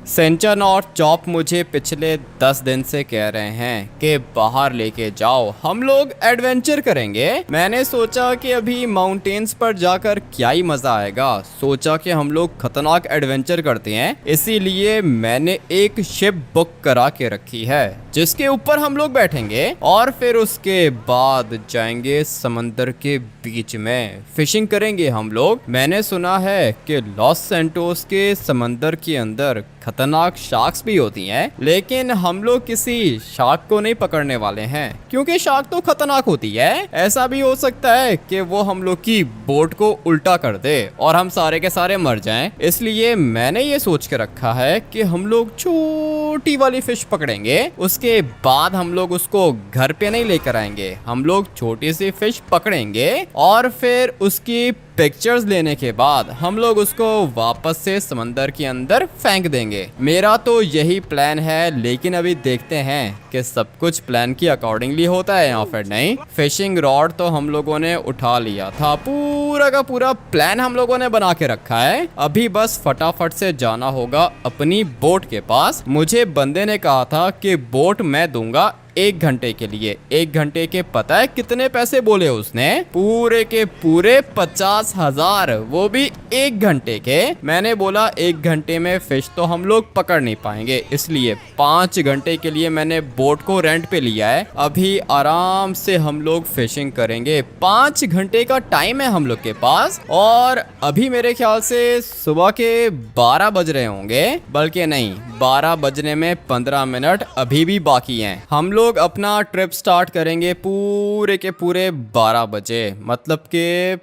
सेंचन और चॉप मुझे पिछले 10 दिन से कह रहे हैं कि बाहर लेके जाओ, हम लोग एडवेंचर करेंगे। मैंने सोचा कि अभी माउंटेन्स पर जाकर क्या ही मजा आएगा। सोचा कि हम लोग खतरनाक एडवेंचर करते हैं, इसीलिए मैंने एक शिप बुक करा के रखी है जिसके ऊपर हम लोग बैठेंगे और फिर उसके बाद जाएंगे समंदर के बीच में, फिशिंग करेंगे हम लोग। मैंने सुना है कि लॉस सैंटोस के समंदर के अंदर खतरनाक शार्क्स भी होती हैं, लेकिन हम लोग किसी शार्क को नहीं पकड़ने वाले हैं क्योंकि शार्क तो खतरनाक होती है। ऐसा भी हो सकता है कि वो हम लोग की बोट को उल्टा कर दे और हम सारे के सारे मर जाएं। इसलिए मैंने ये सोच के रखा है कि हम लोग छोटी वाली फिश पकड़ेंगे, उसके बाद हम लोग उसको घर पे नहीं लेकर आएंगे। हम लोग छोटी सी फिश पकड़ेंगे और फिर उसकी पिक्चर्स लेने के बाद हम लोग उसको वापस से समंदर के अंदर फेंक देंगे। मेरा तो यही प्लान है, लेकिन अभी देखते हैं कि सब कुछ प्लान की अकॉर्डिंगली होता है या फिर नहीं। फिशिंग रॉड तो हम लोगों ने उठा लिया था, पूरा का पूरा प्लान हम लोगों ने बना के रखा है। अभी बस फटाफट से जाना होगा अपनी बोट के पास। मुझे बंदे ने कहा था कि बोट मैं दूंगा 1 घंटे के लिए। 1 घंटे के पता है कितने पैसे बोले उसने? पूरे के पूरे 50,000, वो भी 1 घंटे के। मैंने बोला 1 घंटे में फिश तो हम लोग पकड़ नहीं पाएंगे, इसलिए 5 घंटे के लिए मैंने बोट को रेंट पे लिया है। अभी आराम से हम लोग फिशिंग करेंगे। 5 घंटे का टाइम है हम लोग के पास और अभी मेरे ख्याल से सुबह के 12 बज रहे होंगे, बल्कि नहीं, 12 बजने में 15 मिनट अभी भी बाकी हैं। हम लोग अपना ट्रिप स्टार्ट करेंगे पूरे के पूरे 12 बजे, मतलब के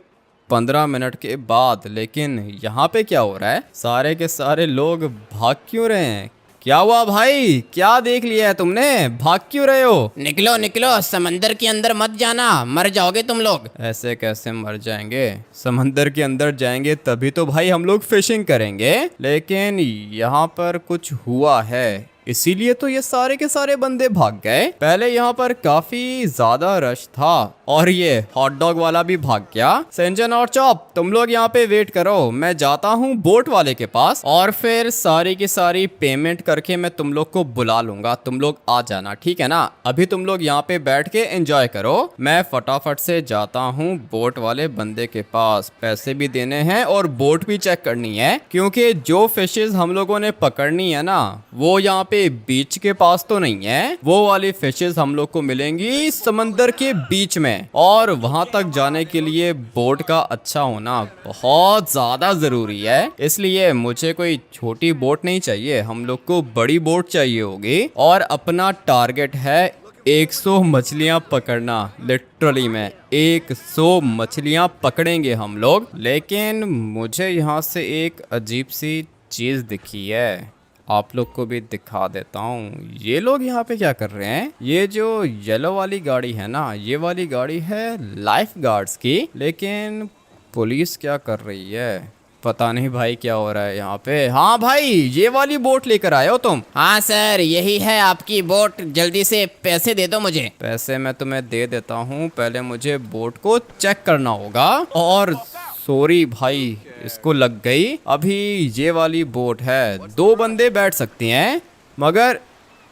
15 मिनट के बाद। लेकिन यहाँ पे क्या हो रहा है? सारे के सारे लोग भाग क्यों रहे हैं? क्या हुआ भाई? क्या देख लिया है तुमने? भाग क्यों रहे हो? निकलो निकलो, समंदर के अंदर मत जाना, मर जाओगे तुम लोग। ऐसे कैसे मर जाएंगे? समंदर के अंदर जाएंगे तभी तो भाई हम लोग फिशिंग करेंगे। लेकिन यहाँ पर कुछ हुआ है, इसीलिए तो ये सारे के सारे बंदे भाग गए। पहले यहाँ पर काफी ज्यादा रश था और ये हॉट डॉग वाला भी भाग गया। सेंजन और चॉप, तुम लोग यहाँ पे वेट करो, मैं जाता हूँ बोट वाले के पास और फिर सारी की सारी पेमेंट करके मैं तुम लोग को बुला लूंगा। तुम लोग आ जाना, ठीक है ना? अभी तुम लोग यहाँ पे बैठ के एंजॉय करो। मैं फटाफट से जाता हूँ बोट वाले बंदे के पास। पैसे भी देने हैं और बोट भी चेक करनी है, क्योंकि जो फिशेज हम लोगों ने पकड़नी है ना, वो यहाँ पे बीच के पास तो नहीं है। वो वाली फिशेस हम लोग को मिलेंगी समंदर के बीच में, और वहां तक जाने के लिए बोट का अच्छा होना बहुत ज्यादा जरूरी है। इसलिए मुझे कोई छोटी बोट नहीं चाहिए, हम लोग को बड़ी बोट चाहिए होगी। और अपना टारगेट है 100 मछलियां पकड़ना। लिटरली में 100 मछलियां पकड़ेंगे हम लोग। लेकिन मुझे यहाँ से एक अजीब सी चीज दिखी है, आप लोग को भी दिखा देता हूँ। ये लोग यहाँ पे क्या कर रहे हैं? ये जो येलो वाली गाड़ी है ना, ये वाली गाड़ी है लाइफ गार्ड्स की, लेकिन पुलिस क्या कर रही है? पता नहीं भाई क्या हो रहा है यहाँ पे। हाँ भाई, ये वाली बोट लेकर आए हो तुम? हाँ सर, यही है आपकी बोट, जल्दी से पैसे दे दो मुझे। पैसे मैं तुम्हें दे देता हूँ, पहले मुझे बोट को चेक करना होगा। और सॉरी भाई, इसको लग गई। अभी ये वाली बोट है, 2 बंदे बैठ सकते हैं, मगर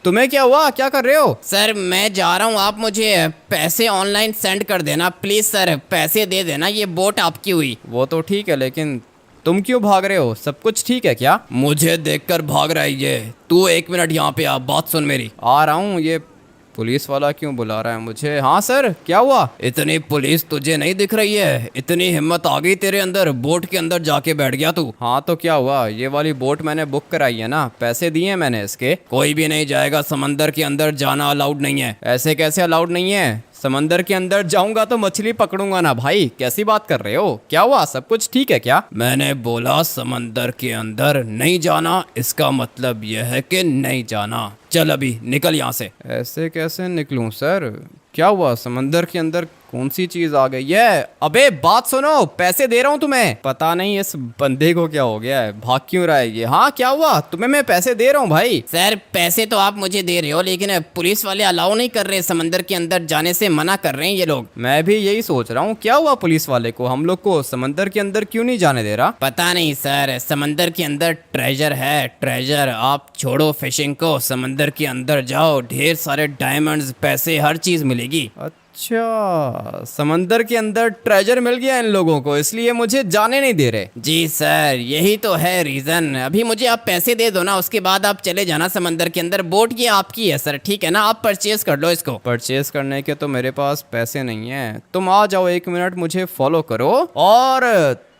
तुम्हें क्या हुआ? क्या कर रहे हो? सर मैं जा रहा हूँ, आप मुझे पैसे ऑनलाइन सेंड कर देना प्लीज सर, पैसे दे देना, ये बोट आपकी हुई। वो तो ठीक है, लेकिन तुम क्यों भाग रहे हो? सब कुछ ठीक है क्या? मुझे देखकर भाग रहा है ये। तू 1 मिनट यहाँ पे आ, बात सुन मेरी। आ रहा हूँ। ये पुलिस वाला क्यों बुला रहा है मुझे? हाँ सर, क्या हुआ? इतनी पुलिस तुझे नहीं दिख रही है? इतनी हिम्मत आ गई तेरे अंदर, बोट के अंदर जाके बैठ गया तू। हाँ तो क्या हुआ? ये वाली बोट मैंने बुक कराई है ना, पैसे दिए मैंने इसके। कोई भी नहीं जाएगा, समंदर के अंदर जाना अलाउड नहीं है। ऐसे कैसे अलाउड नहीं है? समंदर के अंदर जाऊंगा तो मछली पकड़ूंगा ना भाई, कैसी बात कर रहे हो? क्या हुआ? सब कुछ ठीक है क्या? मैंने बोला समंदर के अंदर नहीं जाना, इसका मतलब यह है कि नहीं जाना। चल अभी निकल यहाँ से। ऐसे कैसे निकलूं सर? क्या हुआ? समंदर के अंदर कौन सी चीज आ गई है? अबे बात सुनो, पैसे दे रहा हूँ तुम्हें। पता नहीं इस बंदे को क्या हो गया है, भाग क्यों रहा है ये? हाँ क्या हुआ? तुम्हें मैं पैसे दे रहा हूँ भाई। सर पैसे तो आप मुझे दे रहे हो, लेकिन पुलिस वाले अलाउ नहीं कर रहे, समंदर के अंदर जाने से मना कर रहे हैं ये लोग। मैं भी यही सोच रहा हूँ, क्या हुआ पुलिस वाले को? हम लोग को समंदर के अंदर क्यों नहीं जाने दे रहा? पता नहीं सर, समंदर के अंदर ट्रेजर है, ट्रेजर। आप छोड़ो फिशिंग को, समंदर के अंदर जाओ, ढेर सारे डायमंड्स, पैसे, हर चीज मिलेगी। अच्छा, समंदर के अंदर ट्रेजर मिल गया इन लोगों को, इसलिए मुझे जाने नहीं दे रहे। जी सर, यही तो है रीजन। अभी मुझे आप पैसे दे दो ना, उसके बाद आप चले जाना समंदर के अंदर। बोट ये आपकी है सर, ठीक है ना? आप परचेज कर लो इसको। परचेज करने के तो मेरे पास पैसे नहीं है। तुम आ जाओ, 1 मिनट मुझे फॉलो करो और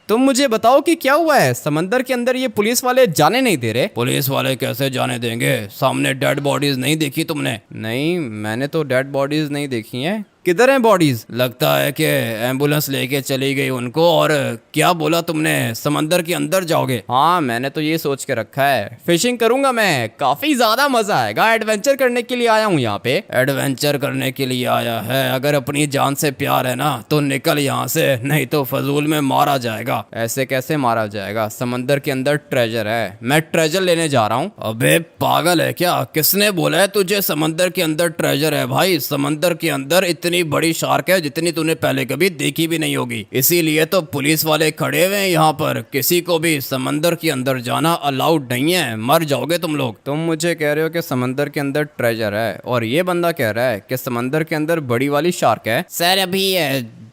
तुम मुझे बताओ कि क्या हुआ है समंदर के अंदर, ये पुलिस वाले जाने नहीं दे रहे। पुलिस वाले कैसे जाने देंगे? सामने डेड बॉडीज नहीं देखी तुमने? नहीं, मैंने तो डेड बॉडीज नहीं देखी हैं। किधर हैं बॉडीज? लगता है कि एम्बुलेंस लेके चली गई उनको। और क्या बोला तुमने, समंदर के अंदर जाओगे? हाँ, मैंने तो ये सोच के रखा है, फिशिंग करूंगा मैं, काफी ज्यादा मजा आएगा। एडवेंचर करने के लिए आया हूँ यहाँ पे। एडवेंचर करने के लिए आया है? अगर अपनी जान से प्यार है ना तो निकल यहाँ से, नहीं तो फजूल में मारा जाएगा। ऐसे कैसे मारा जाएगा? समंदर के अंदर ट्रेजर है, मैं ट्रेजर लेने जा रहा हूँ। अबे पागल है क्या? किसने बोला है तुझे समंदर के अंदर ट्रेजर है? भाई समंदर के अंदर इतनी बड़ी शार्क है जितनी तूने पहले कभी देखी भी नहीं होगी, इसीलिए तो पुलिस वाले खड़े हुए हैं यहाँ पर। किसी को भी समंदर के अंदर जाना अलाउड नहीं है, मर जाओगे तुम लोग। तुम मुझे कह रहे हो कि समंदर के अंदर ट्रेजर है और ये बंदा कह रहा है कि समंदर के अंदर बड़ी वाली शार्क है। सर अभी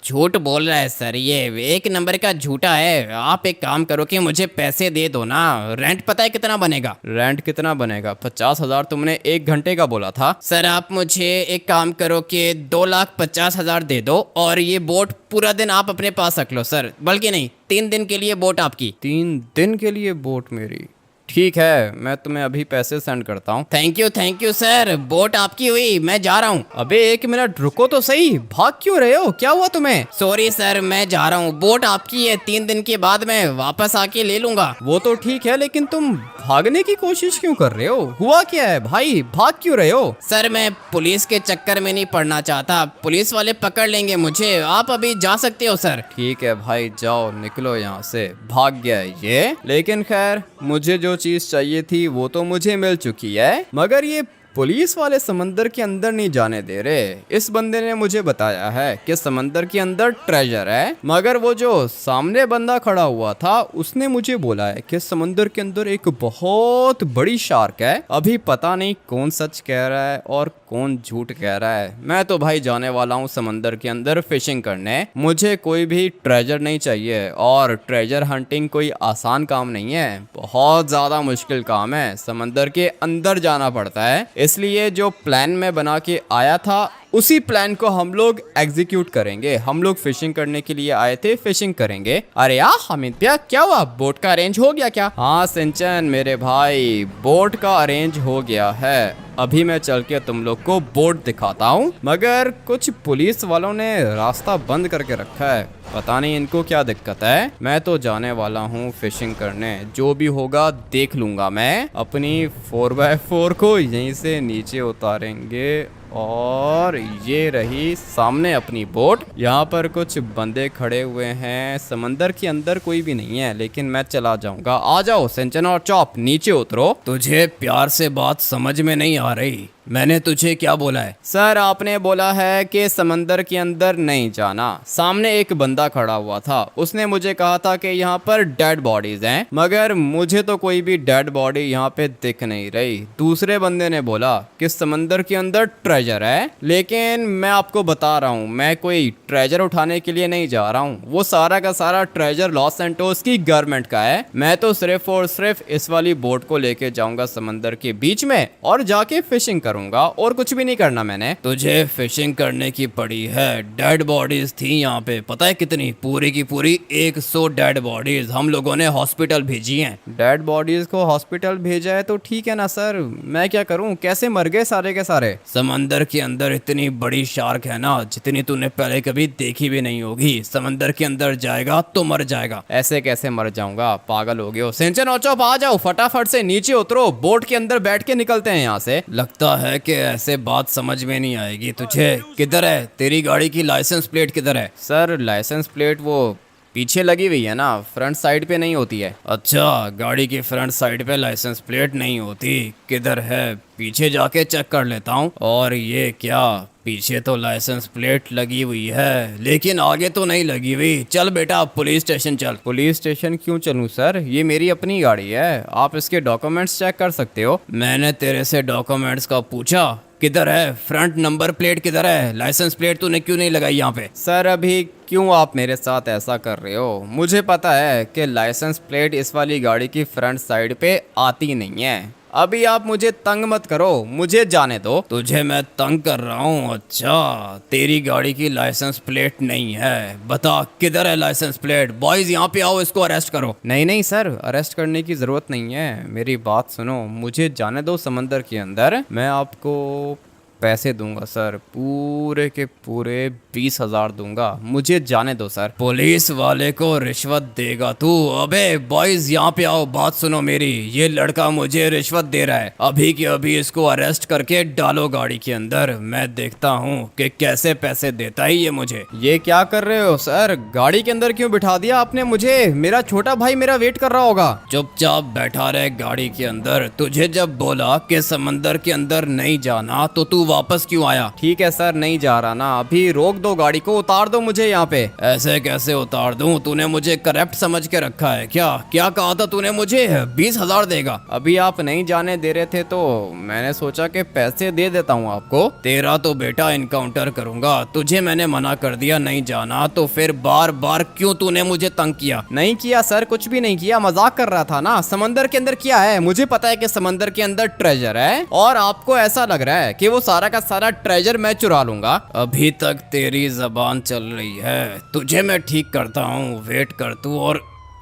झूठ बोल रहा है सर, ये 1 नंबर का झूठा है। आप एक काम करो कि मुझे पैसे दे दो ना। रेंट पता है कितना बनेगा? रेंट कितना बनेगा? 50,000 तुमने 1 घंटे का बोला था। सर आप मुझे एक काम करो कि 2,50,000 दे दो और ये बोट पूरा दिन आप अपने पास रख लो सर। बल्कि नहीं, 3 दिन के लिए बोट आपकी। 3 दिन के लिए बोट मेरी? ठीक है, मैं तुम्हें अभी पैसे सेंड करता हूँ। थैंक यू सर, बोट आपकी हुई, मैं जा रहा हूँ। अबे 1 मिनट रुको तो सही, भाग क्यों रहे हो? क्या हुआ तुम्हें? सॉरी सर, मैं जा रहा हूँ। बोट आपकी है, 3 दिन के बाद मैं वापस आके ले लूंगा। वो तो ठीक है, लेकिन तुम भागने की कोशिश क्यों कर रहे हो? हुआ क्या है भाई, भाग क्यों रहे हो? सर मैं पुलिस के चक्कर में नहीं पड़ना चाहता, पुलिस वाले पकड़ लेंगे मुझे। आप अभी जा सकते हो सर। ठीक है भाई, जाओ, निकलो यहाँ से। भाग गया है ये, लेकिन खैर मुझे जो चीज चाहिए थी वो तो मुझे मिल चुकी है, मगर ये पुलिस वाले समंदर के अंदर नहीं जाने दे रहे। इस बंदे ने मुझे बताया है कि समंदर के अंदर ट्रेजर है, मगर वो जो सामने बंदा खड़ा हुआ था उसने मुझे बोला है कि समंदर के अंदर एक बहुत बड़ी शार्क है। अभी पता नहीं कौन सच कह रहा है और कौन झूठ कह रहा है। मैं तो भाई जाने वाला हूँ समंदर के अंदर फिशिंग करने। मुझे कोई भी ट्रेजर नहीं चाहिए, और ट्रेजर हंटिंग कोई आसान काम नहीं है, बहुत ज्यादा मुश्किल काम है। समंदर के अंदर जाना पड़ता है, इसलिए जो प्लान मैं बना के आया था उसी प्लान को हम लोग एग्जीक्यूट करेंगे। हम लोग फिशिंग करने के लिए आए थे, फिशिंग करेंगे। अरे यार हमीद भैया, क्या हुआ? बोट का अरेंज हो गया क्या? हाँ सिंचन मेरे भाई, बोट का अरेंज हो गया है। अभी मैं चल के तुम लोग को बोट दिखाता हूँ, मगर कुछ पुलिस वालों ने रास्ता बंद करके रखा है, पता नहीं इनको क्या दिक्कत है। मैं तो जाने वाला हूँ फिशिंग करने, जो भी होगा देख लूंगा मैं। अपनी 4x4 को यहीं से नीचे उतारेंगे और ये रही सामने अपनी बोट। यहाँ पर कुछ बंदे खड़े हुए हैं, समंदर के अंदर कोई भी नहीं है, लेकिन मैं चला जाऊंगा। आ जाओ सिंचन और चॉप, नीचे उतरो। तुझे प्यार से बात समझ में नहीं आ रही, मैंने तुझे क्या बोला है? सर आपने बोला है कि समंदर के अंदर नहीं जाना। सामने एक बंदा खड़ा हुआ था, उसने मुझे कहा था कि यहाँ पर डेड बॉडीज हैं, मगर मुझे तो कोई भी डेड बॉडी यहाँ पे दिख नहीं रही। दूसरे बंदे ने बोला कि समंदर के अंदर ट्रेजर है, लेकिन मैं आपको बता रहा हूँ मैं कोई ट्रेजर उठाने के लिए नहीं जा रहा हूँ। वो सारा का सारा ट्रेजर लॉस सैंटोस की गवर्नमेंट का है। मैं तो सिर्फ और सिर्फ इस वाली बोट को लेके जाऊंगा समंदर के बीच में और जाके फिशिंग करूंगा, और कुछ भी नहीं करना मैंने। तुझे फिशिंग करने की पड़ी है। डेड बॉडीज थी यहाँ पे, पता है कितनी? पूरी की पूरी 100 डेड बॉडीज हम लोगों ने हॉस्पिटल भेजी हैं। डेड बॉडीज को हॉस्पिटल भेजा है तो ठीक है ना सर, मैं क्या करूं? कैसे मर गए सारे के सारे? समंदर के अंदर इतनी बड़ी शार्क है ना, जितनी तूने पहले कभी देखी भी नहीं होगी। समंदर के अंदर जाएगा तो मर जाएगा। ऐसे कैसे मर जाऊंगा? पागल हो गए हो। सिंचन और चौप आ जाओ, फटाफट से नीचे उतरो, बोट के अंदर बैठ के निकलते हैं यहाँ से। लगता है कि ऐसे बात समझ में नहीं आएगी तुझे। किधर है तेरी गाड़ी की लाइसेंस प्लेट, किधर है? सर लाइसेंस प्लेट वो पीछे लगी हुई है ना, फ्रंट साइड पे नहीं होती है। अच्छा, गाड़ी की फ्रंट साइड पे लाइसेंस प्लेट नहीं होती, किधर है? पीछे जाके चेक कर लेता हूँ। और ये क्या, पीछे तो लाइसेंस प्लेट लगी हुई है लेकिन आगे तो नहीं लगी हुई। चल बेटा पुलिस स्टेशन चल। पुलिस स्टेशन क्यों चलूं सर, ये मेरी अपनी गाड़ी है, आप इसके डॉक्यूमेंट्स चेक कर सकते हो। मैंने तेरे से डॉक्यूमेंट्स का पूछा, किधर है फ्रंट नंबर प्लेट, किधर है लाइसेंस प्लेट? तूने क्यों नहीं लगाई यहाँ पे? सर अभी क्यों आप मेरे साथ ऐसा कर रहे हो, मुझे पता है कि लाइसेंस प्लेट इस वाली गाड़ी की फ्रंट साइड पे आती नहीं है। अभी आप मुझे तंग मत करो, मुझे जाने दो। तुझे मैं तंग कर रहा हूँ? अच्छा, तेरी गाड़ी की लाइसेंस प्लेट नहीं है, बता किधर है लाइसेंस प्लेट? बॉयज यहाँ पे आओ, इसको अरेस्ट करो। नहीं नहीं सर, अरेस्ट करने की ज़रूरत नहीं है, मेरी बात सुनो, मुझे जाने दो समंदर के अंदर। मैं आपको पैसे दूंगा सर, पूरे के पूरे 20,000 दूंगा, मुझे जाने दो सर। पुलिस वाले को रिश्वत देगा तू? अबे बॉयज यहाँ पे आओ, बात सुनो मेरी, ये लड़का मुझे रिश्वत दे रहा है, अभी के अभी इसको अरेस्ट करके डालो गाड़ी के अंदर। मैं देखता हूँ कि कैसे पैसे देता है ये मुझे। ये क्या कर रहे हो सर, गाड़ी के अंदर क्यों बिठा दिया आपने मुझे, मेरा छोटा भाई मेरा वेट कर रहा होगा। चुपचाप बैठा रहे गाड़ी के अंदर। तुझे जब बोला कि समंदर के अंदर नहीं जाना तो तू वापस क्यों आया? ठीक है सर, नहीं जा रहा ना, अभी रोक दो गाड़ी को, उतार दो मुझे यहाँ पे। ऐसे कैसे उतार दूं? तूने मुझे करप्ट समझ के रखा है क्या? क्या कहा था तूने मुझे 20,000 देगा? अभी आप नहीं जाने दे रहे थे तो मैंने सोचा कि पैसे दे देता हूँ आपको। तेरा तो बेटा इनकाउंटर करूंगा। तुझे मैंने मना कर दिया नहीं जाना, तो फिर बार बार क्यों तूने मुझे तंग किया? नहीं किया सर, कुछ भी नहीं किया, मजाक कर रहा था ना। समंदर के अंदर क्या है, मुझे पता है कि समंदर के अंदर ट्रेजर है और आपको ऐसा लग रहा है कि वो सारा का सारा ट्रेजर मैं चुरा लूंगा। अभी तक तेरी जबान चल रही है, तुझे मैं ठीक करता हूँ, वेट कर तू। और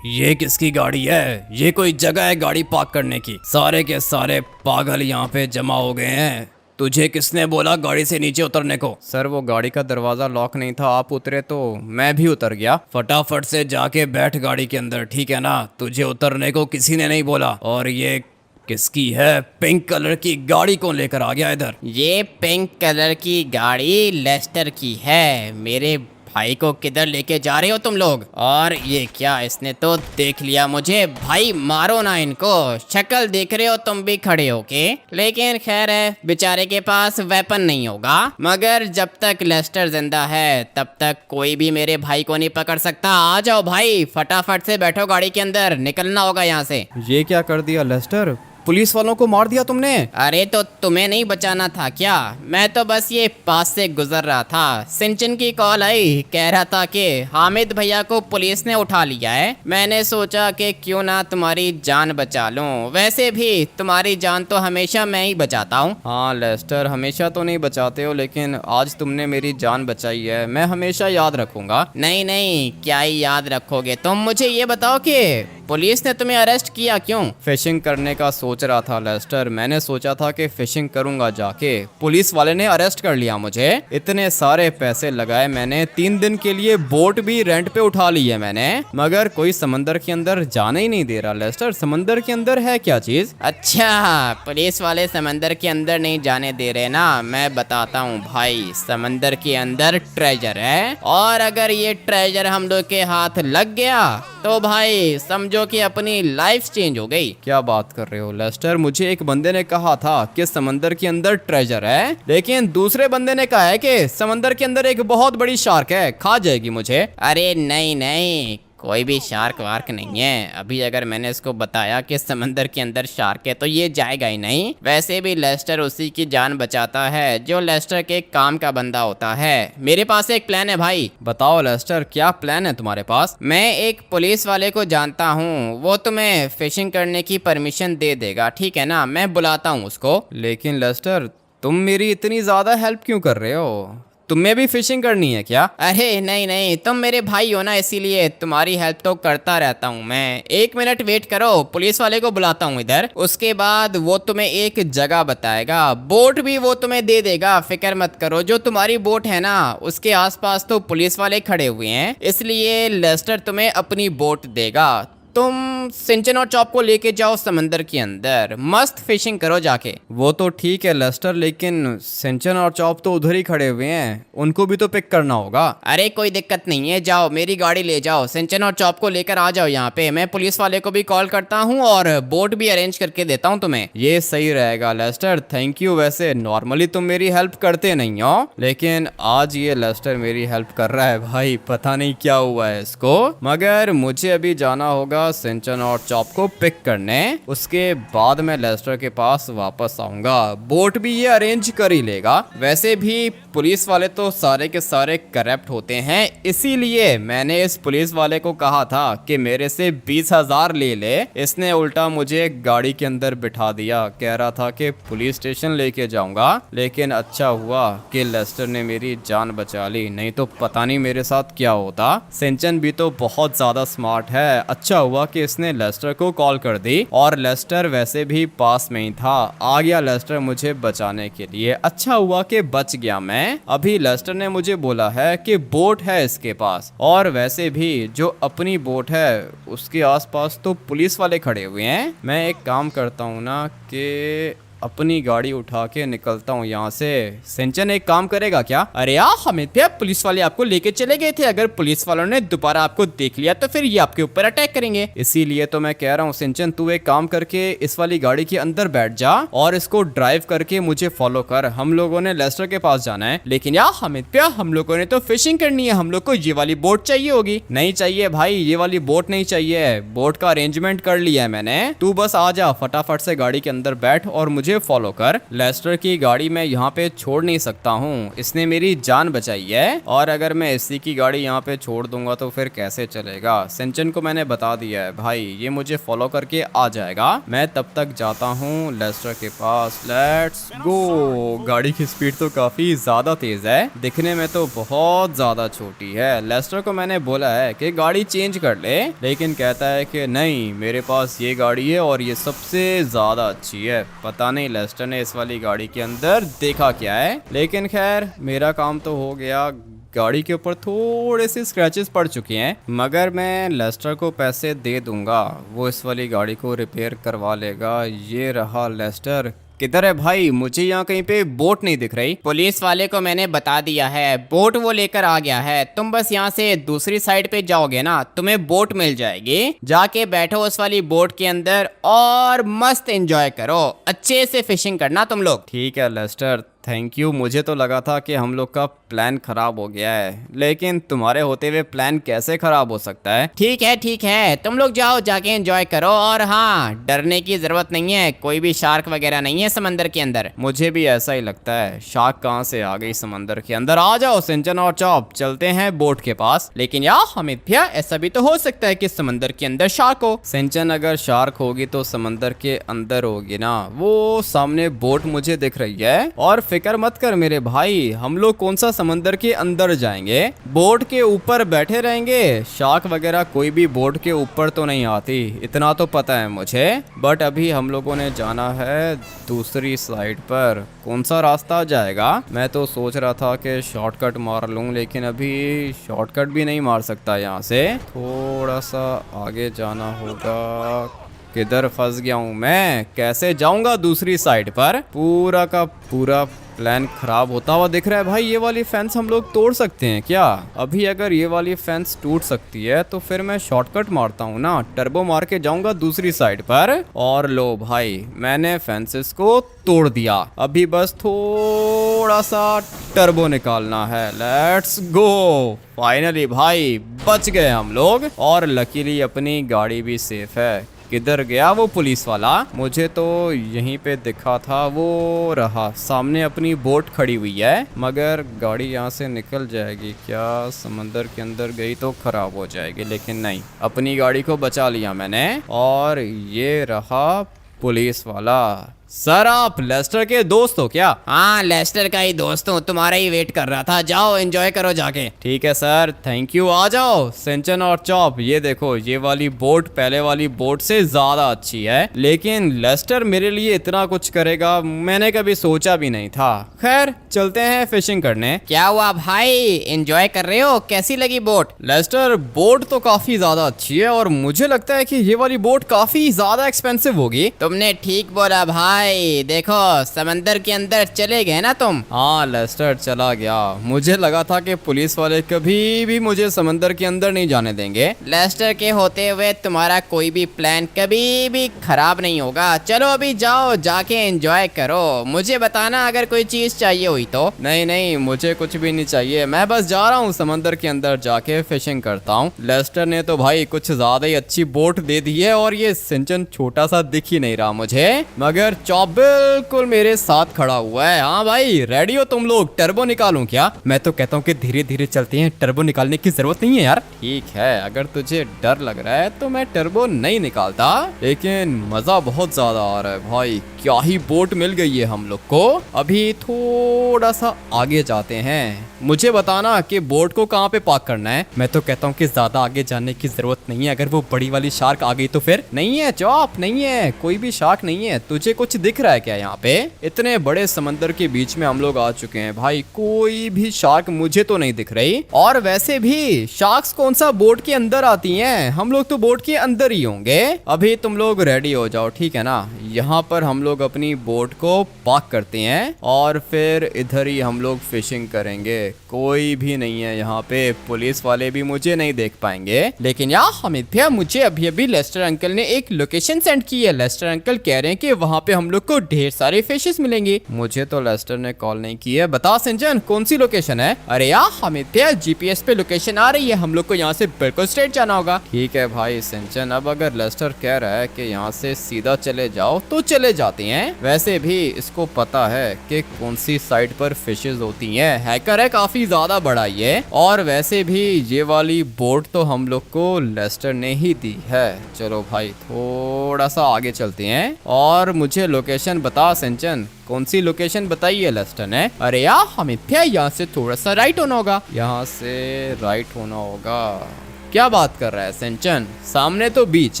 ये किसकी गाड़ी है? ये कोई जगह है गाड़ी पार्क करने की? सारे के सारे पागल यहाँ पे जमा हो गए हैं। तुझे किसने बोला गाड़ी से नीचे उतरने को? सर वो गाड़ी का दरवाजा लॉक नहीं था, आप उतरे तो मैं भी उतर गया। फटाफट से जाके बैठ गाड़ी के अंदर, ठीक है ना? तुझे उतरने को किसी ने नहीं बोला। और ये किसकी है? पिंक कलर की गाड़ी कौन लेकर आ गया इधर? ये पिंक कलर की गाड़ी लेस्टर की है। मेरे भाई को किधर लेके जा रहे हो तुम लोग? और ये क्या, इसने तो देख लिया मुझे। भाई मारो ना इनको, शक्ल देख रहे हो तुम भी खड़े होके। लेकिन खैर है, बेचारे के पास वेपन नहीं होगा, मगर जब तक लेस्टर जिंदा है तब तक कोई भी मेरे भाई को नहीं पकड़ सकता। आ जाओ भाई, फटाफट से बैठो गाड़ी के अंदर, निकलना होगा यहाँ से। ये क्या कर दिया लेस्टर, पुलिस वालों को मार दिया तुमने। अरे तो तुम्हें नहीं बचाना था क्या? मैं तो बस ये पास से गुजर रहा था, सिंचन की कॉल आई, कह रहा था कि हामिद भैया को पुलिस ने उठा लिया है। मैंने सोचा कि क्यों ना तुम्हारी जान बचा लूं, वैसे भी तुम्हारी जान तो हमेशा मैं ही बचाता हूँ। हाँ लेस्टर, हमेशा तो नहीं बचाते हो, लेकिन आज तुमने मेरी जान बचाई है, मैं हमेशा याद रखूंगा। नहीं नहीं, क्या ही याद रखोगे तुम। मुझे ये बताओ कि पुलिस ने तुम्हें अरेस्ट किया क्यों? फिशिंग करने का सोच रहा था लेस्टर, मैंने सोचा था कि फिशिंग करूंगा जाके, पुलिस वाले ने अरेस्ट कर लिया मुझे। इतने सारे पैसे लगाए मैंने, 3 दिन के लिए बोट भी रेंट पे उठा ली है मैंने, मगर कोई समंदर के अंदर जाने ही नहीं दे रहा। लेस्टर, समंदर के अंदर है क्या चीज? अच्छा, पुलिस वाले समंदर के अंदर नहीं जाने दे रहे ना। मैं बताता हूँ भाई, समंदर के अंदर ट्रेजर है, और अगर ये ट्रेजर हम लोग के हाथ लग गया तो भाई समझो कि अपनी लाइफ चेंज हो गई। क्या बात कर रहे हो लेस्टर, मुझे एक बंदे ने कहा था कि समंदर के अंदर ट्रेजर है, लेकिन दूसरे बंदे ने कहा है कि समंदर के अंदर एक बहुत बड़ी शार्क है, खा जाएगी मुझे। अरे नहीं नहीं, कोई भी शार्क वार्क नहीं है। अभी अगर मैंने इसको बताया कि समंदर के अंदर शार्क है तो ये जाएगा ही नहीं। वैसे भी लेस्टर उसी की जान बचाता है जो लेस्टर के काम का बंदा होता है। मेरे पास एक प्लान है भाई। बताओ लेस्टर, क्या प्लान है तुम्हारे पास? मैं एक पुलिस वाले को जानता हूँ, वो तुम्हें फिशिंग करने की परमिशन दे देगा, ठीक है ना? मैं बुलाता हूँ उसको। लेकिन लेस्टर, तुम मेरी इतनी ज्यादा हेल्प क्यों कर रहे हो? तुम्हें भी फिशिंग करनी है क्या? अरे नहीं नहीं, तुम मेरे भाई हो ना, इसीलिए तुम्हारी हेल्प तो करता रहता हूँ मैं। 1 मिनट वेट करो, पुलिस वाले को बुलाता हूँ इधर। उसके बाद वो तुम्हें एक जगह बताएगा, बोट भी वो तुम्हें दे देगा, फिक्र मत करो। जो तुम्हारी बोट है ना, उसके आसपास तो पुलिस वाले खड़े हुए हैं, इसलिए लेस्टर तुम्हें अपनी बोट देगा। तुम सिंचन और चॉप को लेके जाओ समंदर के अंदर, मस्त फिशिंग करो जाके। वो तो ठीक है लेस्टर, लेकिन सिंचन और चॉप तो उधर ही खड़े हुए हैं, उनको भी तो पिक करना होगा। अरे कोई दिक्कत नहीं है, जाओ मेरी गाड़ी ले जाओ, सिंचन और चॉप को लेकर आ जाओ यहाँ पे। मैं पुलिस वाले को भी कॉल करता हूँ और बोट भी अरेंज करके देता हूँ तुम्हें। ये सही रहेगा लेस्टर, थैंक यू। वैसे नॉर्मली तुम मेरी हेल्प करते नहीं हो, लेकिन आज ये लेस्टर मेरी हेल्प कर रहा है भाई, पता नहीं क्या हुआ है इसको। मगर मुझे अभी जाना होगा सिंचन और चॉप को पिक करने, उसके बाद मैं लेस्टर के पास वापस आऊंगा। बोट भी ये अरेंज कर ही लेगा। वैसे भी पुलिस वाले तो सारे के सारे करप्ट होते हैं, इसीलिए मैंने इस पुलिस वाले को कहा था कि मेरे से 20,000 ले ले। इसने उल्टा मुझे गाड़ी के अंदर बिठा दिया, कह रहा था कि पुलिस स्टेशन लेके जाऊंगा। लेकिन अच्छा हुआ कि लेस्टर ने मेरी जान बचा ली, नहीं तो पता नहीं मेरे साथ क्या होता। सिंचन भी तो बहुत ज्यादा स्मार्ट है, अच्छा हुआ कि इसने लेस्टर को कॉल कर दी, और लेस्टर वैसे भी पास में ही था। आ गया लेस्टर मुझे बचाने के लिए, अच्छा हुआ कि बच गया मैं। अभी लेस्टर ने मुझे बोला है कि बोट है इसके पास, और वैसे भी जो अपनी बोट है उसके आसपास तो पुलिस वाले खड़े हुए हैं। मैं एक काम करता हूँ ना कि अपनी गाड़ी उठा के निकलता हूँ यहाँ से। सिंचन एक काम करेगा क्या? अरे यार हमें भैया, पुलिस वाले आपको लेके चले गए थे, अगर पुलिस वालों ने दोबारा आपको देख लिया तो फिर ये आपके ऊपर अटैक करेंगे। इसीलिए तो मैं कह रहा हूँ सिंचन, तू एक काम करके इस वाली गाड़ी के अंदर बैठ जा और इसको ड्राइव करके मुझे फॉलो कर। हम लोगों ने लेस्टर के पास जाना है। लेकिन यार हमें भैया, हम लोगों ने तो फिशिंग करनी है, हम लोग को ये वाली बोट चाहिए होगी। नहीं चाहिए भाई, ये वाली बोट नहीं चाहिए, बोट का अरेंजमेंट कर लिया है मैंने। तू बस आ जा, फटाफट से गाड़ी के अंदर बैठ और मुझे फॉलो कर। लेस्टर की गाड़ी मैं यहाँ पे छोड़ नहीं सकता हूँ, इसने मेरी जान बचाई है, और अगर मैं इसी की गाड़ी यहाँ पे छोड़ दूंगा तो फिर कैसे चलेगा। सिंचन को मैंने बता दिया है भाई, ये मुझे फॉलो करके आ जाएगा। मैं तब तक जाता हूँ लेस्टर के पास। Let's go. गाड़ी की स्पीड तो काफी ज्यादा तेज है, दिखने में तो बहुत ज्यादा छोटी है। लेस्टर को मैंने बोला है कि गाड़ी चेंज कर ले, लेकिन कहता है कि नहीं, मेरे पास ये गाड़ी है और ये सबसे ज्यादा अच्छी है। पता नहीं लेस्टर ने इस वाली गाड़ी के अंदर देखा क्या है, लेकिन खैर मेरा काम तो हो गया। गाड़ी के ऊपर थोड़े से स्क्रैचेस पड़ चुके हैं, मगर मैं लेस्टर को पैसे दे दूंगा, वो इस वाली गाड़ी को रिपेयर करवा लेगा। ये रहा लेस्टर। किधर है भाई? मुझे यहाँ कहीं पे बोट नहीं दिख रही। पुलिस वाले को मैंने बता दिया है, बोट वो लेकर आ गया है। तुम बस यहाँ से दूसरी साइड पे जाओगे ना, तुम्हें बोट मिल जाएगी। जाके बैठो उस वाली बोट के अंदर और मस्त एंजॉय करो, अच्छे से फिशिंग करना तुम लोग। ठीक है लेस्टर, थैंक यू। मुझे तो लगा था कि हम लोग का प्लान खराब हो गया है, लेकिन तुम्हारे होते हुए प्लान कैसे खराब हो सकता है? ठीक है, तुम लोग जाओ, जाके एंजॉय करो। और हाँ, डरने की जरूरत नहीं है, कोई भी शार्क वगैरह नहीं है समंदर के अंदर। मुझे भी ऐसा ही लगता है, शार्क कहाँ से आ गई समंदर के अंदर। आ जाओ सिंचन और चॉप, चलते हैं बोट के पास। लेकिन यार हमिद भैया, ऐसा भी तो हो सकता है कि समंदर के अंदर शार्क हो। सिंचन, अगर शार्क होगी तो समंदर के अंदर होगी ना। वो सामने बोट मुझे दिख रही है, और फिक्र मत कर मेरे भाई, हम लोग कौन सा समंदर के अंदर जाएंगे, बोट के ऊपर बैठे रहेंगे। शार्क वगैरह कोई भी बोट के ऊपर तो नहीं आती, इतना तो पता है मुझे। बट अभी हम लोगों ने जाना है दूसरी साइड पर। कौन सा रास्ता जाएगा? मैं तो सोच रहा था कि शॉर्टकट मार लूं, लेकिन अभी शॉर्टकट भी नहीं मार सकता। यहाँ से थोड़ा सा आगे जाना होगा। किधर फंस गया हूँ मैं? कैसे जाऊंगा दूसरी साइड पर? पूरा का पूरा प्लान खराब होता हुआ दिख रहा है भाई। ये वाली फेंस हम लोग तोड़ सकते हैं क्या? अभी अगर ये वाली फेंस टूट सकती है तो फिर मैं शॉर्टकट मारता हूँ ना, टर्बो मार के जाऊंगा दूसरी साइड पर। और लो भाई, मैंने फेंसेस को तोड़ दिया। अभी बस थोड़ा सा टर्बो निकालना है। Let's go. फाइनली भाई बच गए हम लोग, और लकीली अपनी गाड़ी भी सेफ है। किधर गया वो पुलिस वाला? मुझे तो यहीं पे दिखा था, वो रहा सामने अपनी बोट खड़ी हुई है। मगर गाड़ी यहाँ से निकल जाएगी क्या? समंदर के अंदर गई तो खराब हो जाएगी, लेकिन नहीं, अपनी गाड़ी को बचा लिया मैंने। और ये रहा पुलिस वाला। सर आप लेस्टर के दोस्त हो क्या? हाँ, लेस्टर का ही दोस्त हूँ, तुम्हारा ही वेट कर रहा था। जाओ एंजॉय करो जाके। ठीक है सर, थैंक यू। आ जाओ सिंचन और चॉप, ये देखो ये वाली बोट पहले वाली बोट से ज्यादा अच्छी है, लेकिन लेस्टर मेरे लिए इतना कुछ करेगा मैंने कभी सोचा भी नहीं था। खैर चलते हैं फिशिंग करने। क्या हुआ भाई, एंजॉय कर रहे हो? कैसी लगी बोट? लेस्टर बोट तो काफी ज्यादा अच्छी है और मुझे लगता है कि ये वाली बोट काफी ज्यादा एक्सपेंसिव होगी। तुमने ठीक बोला भाई। देखो समंदर के अंदर चले गए ना तुम। हाँ लेस्टर चला गया, मुझे लगा था कि पुलिस वाले कभी भी मुझे समंदर के अंदर नहीं जाने देंगे। लेस्टर के होते हुए तुम्हारा कोई भी प्लान कभी भी खराब नहीं होगा। चलो अभी जाओ, जाके एंजॉय करो। मुझे बताना अगर कोई चीज चाहिए हुई तो। नहीं नहीं, मुझे कुछ भी नहीं चाहिए, मैं बस जा रहा हूँ समंदर के अंदर जाके फिशिंग करता हूँ। लेस्टर ने तो भाई कुछ ज्यादा ही अच्छी बोट दे दी है और ये सिंचन छोटा सा दिख ही नहीं रहा मुझे, मगर चॉप बिल्कुल मेरे साथ खड़ा हुआ है। हाँ भाई रेडी हो तुम लोग? टर्बो निकालूं क्या? मैं तो कहता हूँ कि धीरे धीरे चलते हैं, टर्बो निकालने की जरूरत नहीं है यार। ठीक है, अगर तुझे डर लग रहा है तो मैं टर्बो नहीं निकालता, लेकिन मजा बहुत ज्यादा आ रहा है भाई। क्या ही बोट मिल गई है हम लोग को। अभी थोड़ा सा आगे जाते हैं, मुझे बताना कि बोट को कहाँ पे पार्क करना है। मैं तो कहता हूँ कि ज्यादा आगे जाने की जरूरत नहीं है, अगर वो बड़ी वाली शार्क आ गई तो फिर। नहीं है चॉप, नहीं है, कोई भी शार्क नहीं है। तुझे कुछ दिख रहा है क्या यहाँ पे? इतने बड़े समंदर के बीच में हम लोग आ चुके हैं भाई, कोई भी शार्क मुझे तो नहीं दिख रही। और वैसे भी शार्क्स कौन सा बोट के अंदर आती हैं, हम लोग तो बोट के अंदर ही होंगे। अभी तुम लोग रेडी हो जाओ, ठीक है ना? यहाँ पर हम लोग अपनी बोट को पार्क करते हैं और फिर इधर ही हम लोग फिशिंग करेंगे। कोई भी नहीं है यहाँ पे, पुलिस वाले भी मुझे नहीं देख पाएंगे। लेकिन यार हमिद भैया, मुझे अभी अभी लेस्टर अंकल ने एक लोकेशन सेंड की है। लेस्टर अंकल कह रहे हैं कि वहाँ पे हम लोग को ढेर सारे फिशेस मिलेंगे। मुझे तो लेस्टर ने कॉल नहीं की है। बता सिंचन कौन सी लोकेशन है? अरे यार हमिद भैया, जीपीएस पे लोकेशन आ रही है, हम लोग को यहाँ से बिल्कुल स्ट्रेट जाना होगा। ठीक है भाई सिंचन, अब अगर लेस्टर कह रहा है कि यहाँ से सीधा चले जाओ तो चले जाते हैं। वैसे भी इसको पता है कि कौन सी साइड पर फिशेस होती हैं, हैकर है काफी ज्यादा बड़ा ये। और वैसे भी ये वाली बोट तो हम लोग को लेस्टर ने ही दी है। चलो भाई थोड़ा सा आगे चलते हैं और मुझे लोकेशन बता सिंचन, कौन सी लोकेशन बताई है लेस्टर ने? अरे यार हमिद भैया, यहाँ से थोड़ा सा राइट होना होगा। यहाँ से राइट होना होगा? क्या बात कर रहा है सिंचन, सामने तो बीच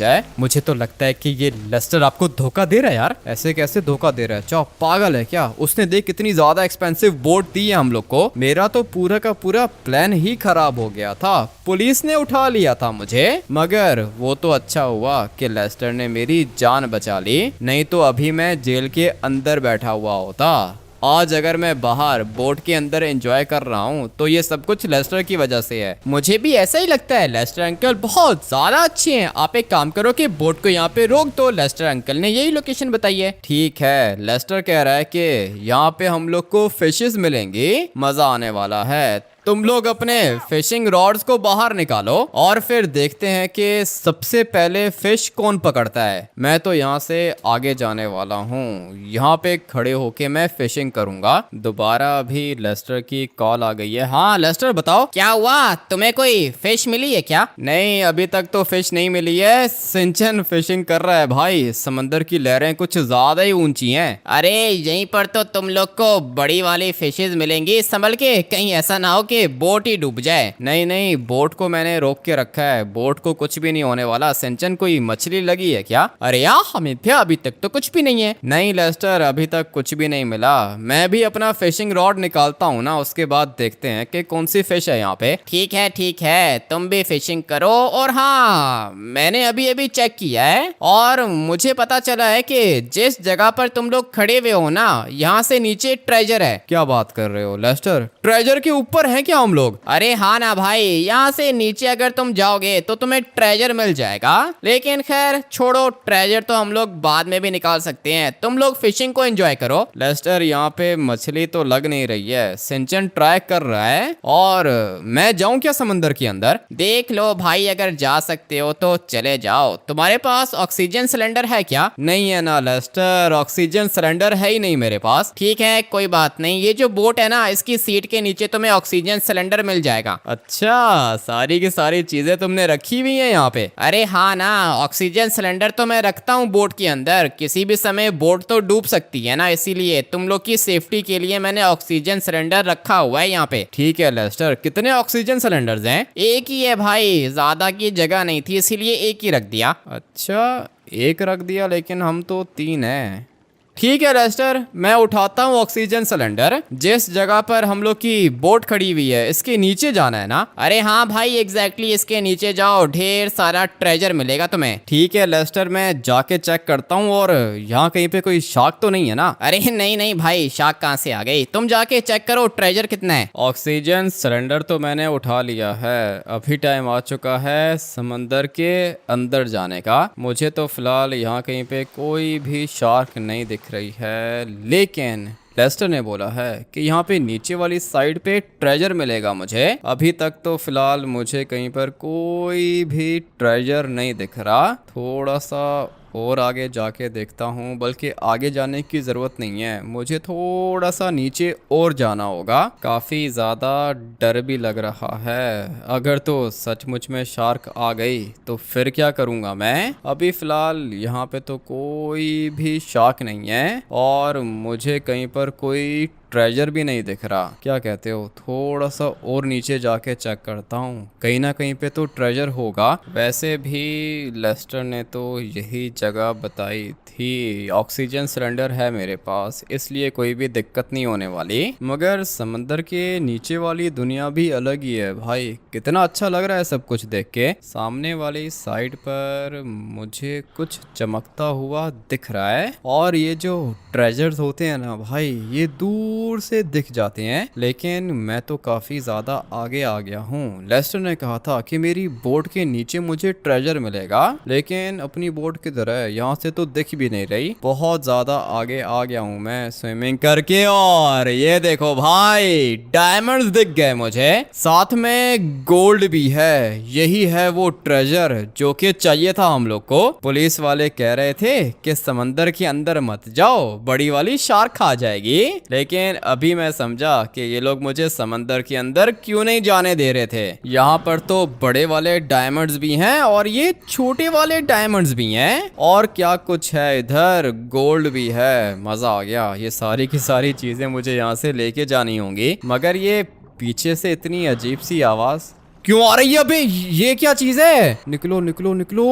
है। मुझे तो लगता है कि ये लेस्टर आपको धोखा दे रहा है यार। ऐसे कैसे धोखा दे रहा है? चौप पागल है क्या? उसने देख कितनी ज्यादा एक्सपेंसिव बोट दी है हम लोग को। मेरा तो पूरा का पूरा प्लान ही खराब हो गया था, पुलिस ने उठा लिया था मुझे। मगर वो तो अच्छा हुआ कि लेस्टर ने मेरी जान बचा ली, नहीं तो अभी मैं जेल के अंदर बैठा हुआ होता। आज अगर मैं बाहर बोट के अंदर एंजॉय कर रहा हूँ तो ये सब कुछ लेस्टर की वजह से है। मुझे भी ऐसा ही लगता है, लेस्टर अंकल बहुत ज्यादा अच्छे हैं। आप एक काम करो कि बोट को यहाँ पे रोक दो, लेस्टर अंकल ने यही लोकेशन बताई है। ठीक है, लेस्टर कह रहा है कि यहाँ पे हम लोग को फिशेस मिलेंगी, मजा आने वाला है। तुम लोग अपने फिशिंग रॉड्स को बाहर निकालो और फिर देखते हैं कि सबसे पहले फिश कौन पकड़ता है। मैं तो यहाँ से आगे जाने वाला हूँ, यहाँ पे खड़े होके मैं फिशिंग करूंगा। दोबारा अभी लेस्टर की कॉल आ गई है। हाँ लेस्टर बताओ। क्या हुआ, तुम्हें कोई फिश मिली है क्या? नहीं अभी तक तो फिश नहीं मिली है। सिंचन फिशिंग कर रहा है भाई, समंदर की लहरें कुछ ज्यादा ही ऊंची हैं। अरे यहीं पर तो तुम लोग को बड़ी वाली फिशेज मिलेंगी, संभल के, कहीं ऐसा ना हो कि बोट ही डूब जाए। नहीं नहीं, बोट को मैंने रोक के रखा है, बोट को कुछ भी नहीं होने वाला। सिंचन कोई मछली लगी है क्या? अरे यार हमें भैया अभी तक तो कुछ भी नहीं है। नहीं लेस्टर, अभी तक कुछ भी नहीं मिला। मैं भी अपना फिशिंग रॉड निकालता हूँ ना, उसके बाद देखते हैं कि कौन सी फिश है यहाँ पे। ठीक है, तुम भी फिशिंग करो। और हाँ, मैंने अभी अभी चेक किया है और मुझे पता चला है कि जिस जगह पर तुम लोग खड़े हुए हो ना, यहाँ से नीचे ट्रेजर है। क्या बात कर रहे हो लेस्टर? ट्रेजर के ऊपर है क्या हम लोग? अरे हाँ ना भाई, यहाँ से नीचे अगर तुम जाओगे तो तुम्हें ट्रेजर मिल जाएगा। लेकिन खैर छोड़ो, ट्रेजर तो हम लोग बाद में भी निकाल सकते हैं। तुम लोग फिशिंग को एंजॉय करो। लेस्टर यहाँ पे मछली तो लग नहीं रही है, सिंचन ट्राई कर रहा है। और मैं जाऊं क्या समंदर के अंदर? देख लो भाई, अगर जा सकते हो तो चले जाओ। तुम्हारे पास ऑक्सीजन सिलेंडर है क्या? नहीं है ना लेस्टर, ऑक्सीजन सिलेंडर है ही नहीं मेरे पास। ठीक है कोई बात नहीं, ये जो बोट है ना, इसकी सीट के नीचे तुम्हें ऑक्सीजन ऑक्सीजन सिलेंडर मिल जाएगा। अच्छा, सारी की सारी चीजें तुमने रखी हुई हैं यहाँ पे? अरे हाँ ना, ऑक्सीजन सिलेंडर तो मैं रखता हूँ बोट के अंदर। किसी भी समय बोट तो डूब सकती है ना, इसीलिए तुम लोग की सेफ्टी के लिए मैंने ऑक्सीजन सिलेंडर रखा हुआ है यहाँ पे। ठीक है लेस्टर, कितने ऑक्सीजन सिलेंडर्स हैं? एक ही है भाई, ज्यादा की जगह नहीं थी इसीलिए एक ही रख दिया। अच्छा, एक रख दिया, लेकिन हम तो 3 हैं। ठीक है लेस्टर, मैं उठाता हूँ ऑक्सीजन सिलेंडर। जिस जगह पर हम लोग की बोट खड़ी हुई है इसके नीचे जाना है ना? अरे हाँ भाई, एग्जैक्टली इसके नीचे जाओ, ढेर सारा ट्रेजर मिलेगा तुम्हें। ठीक है लेस्टर, मैं जाके चेक करता हूँ। और यहाँ कहीं पे कोई शार्क तो नहीं है ना? अरे नहीं नहीं भाई, शार्क कहाँ से आ गई? तुम जाके चेक करो ट्रेजर कितना है। ऑक्सीजन सिलेंडर तो मैंने उठा लिया है। अभी टाइम आ चुका है समंदर के अंदर जाने का। मुझे तो फिलहाल यहाँ कहीं पे कोई भी शार्क नहीं दिख रही है, लेकिन लेस्टर ने बोला है कि यहाँ पे नीचे वाली साइड पे ट्रेजर मिलेगा मुझे। अभी तक तो फिलहाल मुझे कहीं पर कोई भी ट्रेजर नहीं दिख रहा। थोड़ा सा और आगे जाके देखता हूँ, बल्कि आगे जाने की ज़रूरत नहीं है, मुझे थोड़ा सा नीचे और जाना होगा। काफ़ी ज़्यादा डर भी लग रहा है। अगर तो सचमुच में शार्क आ गई तो फिर क्या करूँगा मैं? अभी फ़िलहाल यहाँ पे तो कोई भी शार्क नहीं है और मुझे कहीं पर कोई ट्रेजर भी नहीं दिख रहा। क्या कहते हो, थोड़ा सा और नीचे जाके चेक करता हूँ, कहीं ना कहीं पे तो ट्रेजर होगा। वैसे भी लेस्टर ने तो यही जगह बताई थी। ऑक्सीजन सिलेंडर है मेरे पास, इसलिए कोई भी दिक्कत नहीं होने वाली। मगर समंदर के नीचे वाली दुनिया भी अलग ही है भाई। कितना अच्छा लग रहा है सब कुछ देख के। सामने वाली साइड पर मुझे कुछ चमकता हुआ दिख रहा है और ये जो ट्रेजर्स होते हैं ना भाई, ये दूर से दिख जाते हैं। लेकिन मैं तो काफी ज्यादा आगे आ गया हूँ। लेस्टर ने कहा था कि मेरी बोट के नीचे मुझे ट्रेजर मिलेगा, लेकिन अपनी बोट की तरह यहाँ से तो दिख भी नहीं रही। बहुत ज्यादा आगे आ गया हूँ मैं स्विमिंग करके। और ये देखो भाई, डायमंड्स दिख गए मुझे, साथ में गोल्ड भी है। यही है वो ट्रेजर जो कि चाहिए था हम लोग को। पुलिस वाले कह रहे थे कि समंदर के अंदर मत जाओ, बड़ी वाली शार्क खा जाएगी। लेकिन अभी मैं समझा कि ये लोग मुझे समंदर के अंदर क्यों नहीं जाने दे रहे थे। यहाँ पर तो बड़े वाले डायमंड्स भी हैं और ये छोटे वाले डायमंड्स भी हैं, और क्या कुछ है इधर, गोल्ड भी है। मजा आ गया। ये सारी की सारी चीजें मुझे यहाँ से लेके जानी होंगी। मगर ये पीछे से इतनी अजीब सी आवाज क्यों आ रही है? अबे ये क्या चीज है? निकलो निकलो निकलो।